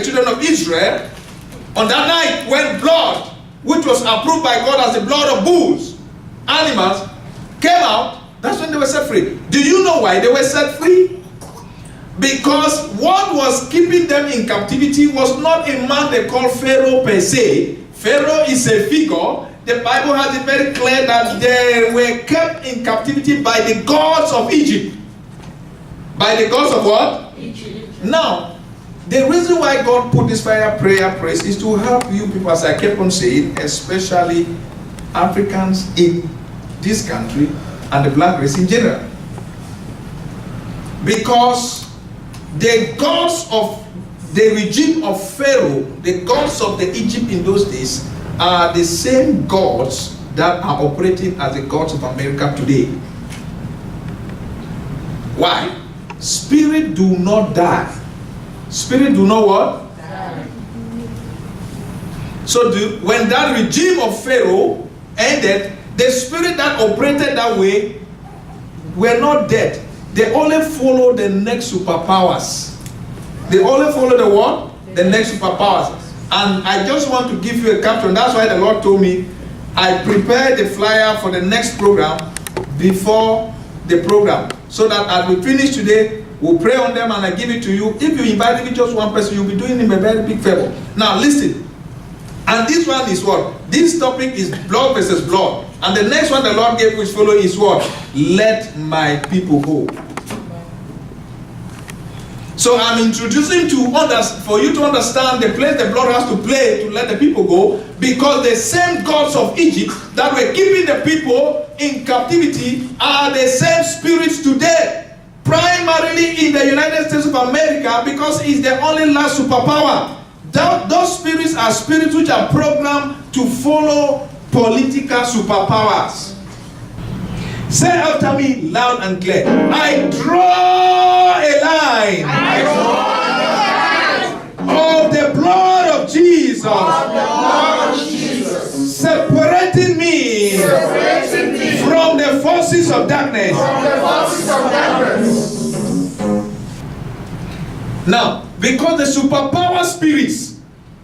children of Israel, on that night when blood, which was approved by God as the blood of bulls, animals, came out, that's when they were set free. Do you know why they were set free? Because what was keeping them in captivity was not a man they call Pharaoh per se. Pharaoh is a figure. The Bible has it very clear that they were kept in captivity by the gods of Egypt. By the gods of what? Egypt. Now, the reason why God put this fire prayer praise is to help you people, as I kept on saying, especially Africans in this country and the black race in general. Because the gods of the regime of Pharaoh, the gods of the Egypt in those days, are the same gods that are operating as the gods of America today. Why? Spirit do not die. Spirit do not what? Die. So when that regime of Pharaoh ended, the spirit that operated that way were not dead. They only follow the next superpowers. They only follow the what? The next superpowers. And I just want to give you a caption. That's why the Lord told me I prepared the flyer for the next program before the program. So that as we finish today, we'll pray on them and I give it to you. If you invite me just one person, you'll be doing him a very big favor. Now listen. And this one is what? This topic is blood versus blood. And the next one the Lord gave which follow is what? Let my people go. So I'm introducing to others for you to understand the place the blood has to play to let the people go, because the same gods of Egypt that were keeping the people in captivity are the same spirits today, primarily in the United States of America, because it's the only last superpower. Those spirits are spirits which are programmed to follow political superpowers. Say after me loud and clear. I draw a line. I draw a line of the blood of Jesus. of the blood of Jesus, Separating me from the forces of darkness. from the forces of darkness. Now, because the superpower spirits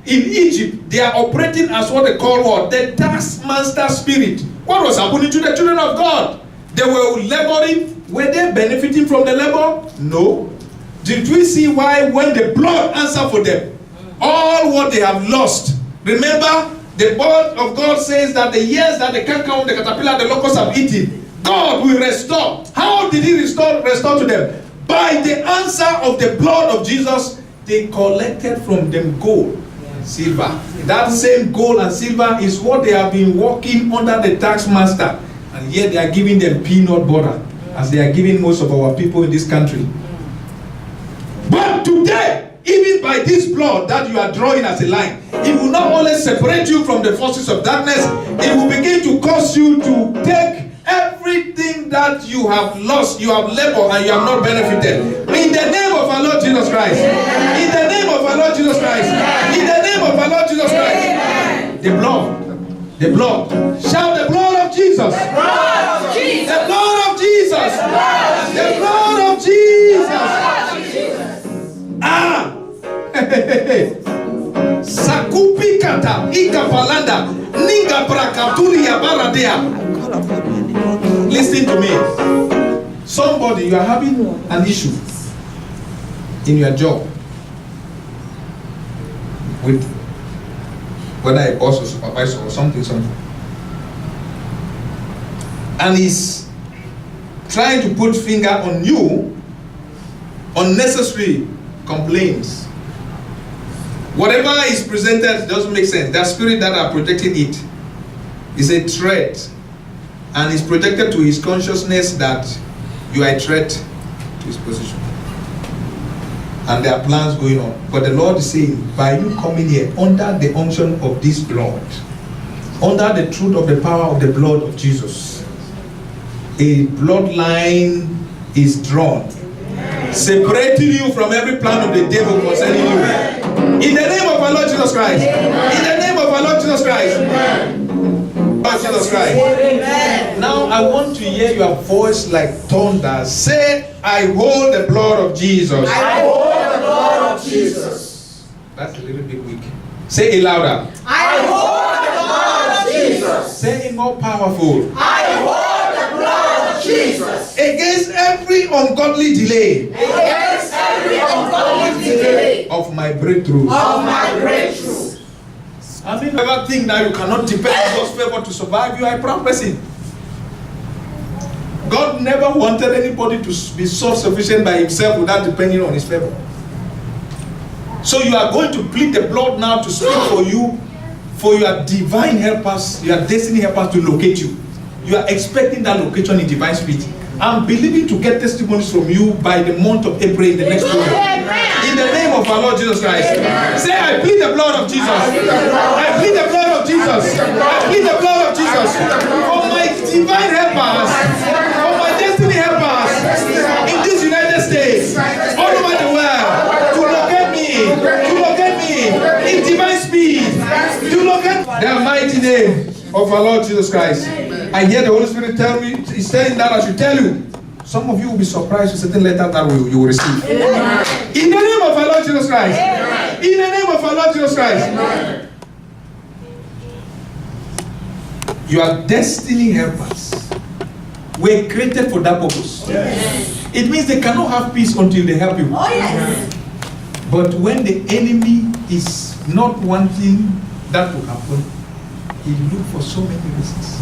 in Egypt, they are operating as what they call what? The taskmaster spirit. What was happening to the children of God? They were laboring. Were they benefiting from the labor? No. Did we see why when the blood answered for them, all what they have lost? Remember, the word of God says that the years that the canker, the caterpillar, the locusts have eaten, God will restore. How did he restore to them? By the answer of the blood of Jesus, they collected from them gold, silver. That same gold and silver is what they have been working under the tax master. And yet they are giving them peanut butter, as they are giving most of our people in this country. But today, even by this blood that you are drawing as a line, it will not only separate you from the forces of darkness, it will begin to cause you to take everything that you have lost, you have labored, and you have not benefited. In the name of our Lord Jesus Christ. In the name of our Lord Jesus Christ. In the name of our Lord Jesus Christ. The blood. The blood. Shout the blood of Jesus. The blood of Jesus. The blood of Jesus. The blood of Jesus. Ah. Sakupi kata ikapalanda ninga brakaturi ya baradea. Listen to me. Somebody, you are having an issue in your job with whether a boss or supervisor or something. And he's trying to put finger on you, unnecessary complaints. Whatever is presented doesn't make sense. That spirit that are protecting it is a threat, and is projected to his consciousness that you are a threat to his position. And there are plans going on. But the Lord is saying, by you coming here under the unction of this blood, under the truth of the power of the blood of Jesus, a bloodline is drawn, separating you from every plan of the devil concerning you. In the name of our Lord Jesus Christ. In the name of our Lord Jesus Christ. Lord Jesus Christ. Now I want to hear your voice like thunder. Say, I hold the blood of Jesus. I hold the blood of Jesus. That's a little bit weak. Say it louder. I hold the blood of Jesus. Say it more powerful. I hold the blood of Jesus. Against every ungodly delay Against every ungodly delay of my breakthrough. of my breakthrough. I mean, never think that you cannot depend on God's favor to survive. You are a proud person. God never wanted anybody to be self-sufficient by himself without depending on his favor. So you are going to plead the blood now to speak for you, for your divine helpers, your destiny helpers to locate you. You are expecting that location in divine speed. I'm believing to get testimonies from you by the month of April in the next program. In the name of our Lord Jesus Christ. Say, I plead the blood of Jesus. I plead the blood of Jesus. I plead the blood of Jesus for my divine helpers, for my destiny helpers in this United States, all over the world, to locate me in divine speed, to locate the mighty name of our Lord Jesus Christ. I hear the Holy Spirit tell me, he's saying that I should tell you. Some of you will be surprised with certain letters that you will receive. Amen. In the name of our Lord Jesus Christ. Amen. In the name of our Lord Jesus Christ. Amen. Your destiny helpers were created for that purpose. Yes. It means they cannot have peace until they help you. Oh, yes. But when the enemy is not wanting that to happen, he looks for so many reasons.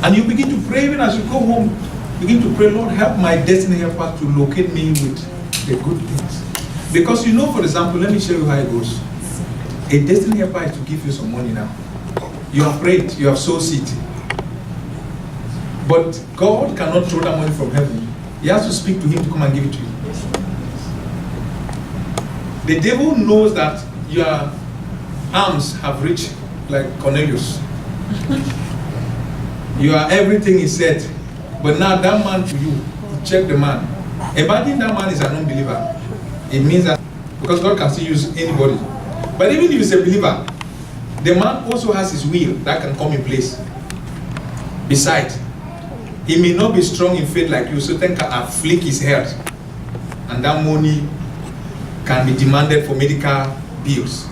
And you begin to pray even as you go home. Begin to pray, Lord, help my destiny helper to locate me with the good things. Because you know, for example, let me show you how it goes. A destiny helper is to give you some money now. You have prayed, you have sowed seed. But God cannot throw that money from heaven. He has to speak to him to come and give it to you. The devil knows that your arms have reached like Cornelius. You are everything he said. But now that man to you, check the man. Imagine that man is an unbeliever. It means that, because God can still use anybody. But even if he's a believer, the man also has his will that can come in place. Besides, he may not be strong in faith like you, so then can afflict his health. And that money can be demanded for medical bills.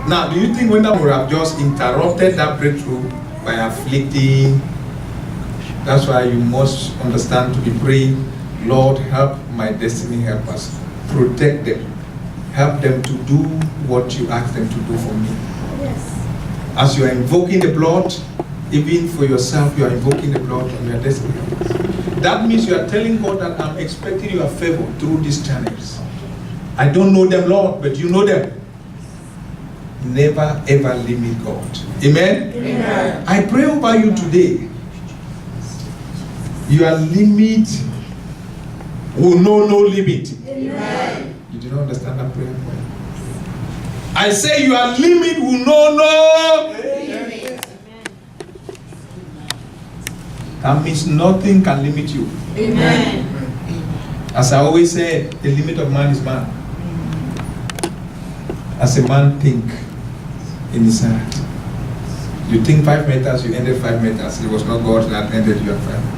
Now, do you think when that would have just interrupted that breakthrough by afflicting? That's why you must understand to be praying, Lord, help my destiny helpers. Protect them. Help them to do what you ask them to do for me. Yes. As you are invoking the blood, even for yourself, you are invoking the blood on your destiny helpers. That means you are telling God that I'm expecting your favor through these channels. I don't know them, Lord, but you know them. Never ever limit God. Amen? Amen. I pray over you today. Your limit will know no limit. Amen. You do not understand that prayer? I say your limit will know no limit. That means nothing can limit you. Amen. As I always say, the limit of man is man. As a man think in his heart. You think 5 meters, you ended 5 meters. It was not God that ended you at 5 meters.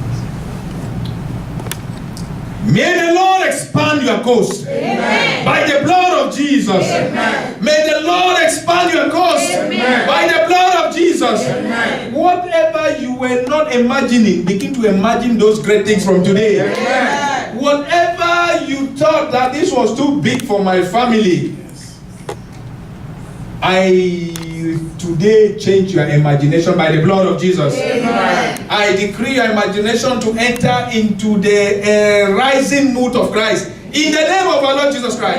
May the Lord expand your coast. Amen. By the blood of Jesus. Amen. May the Lord expand your coast. Amen. By the blood of Jesus. Amen. Whatever you were not imagining, begin to imagine those great things from today. Amen. Whatever you thought that this was too big for my family, I today change your imagination by the blood of Jesus. Amen. I decree your imagination to enter into the rising mood of Christ. In the name of our Lord Jesus Christ.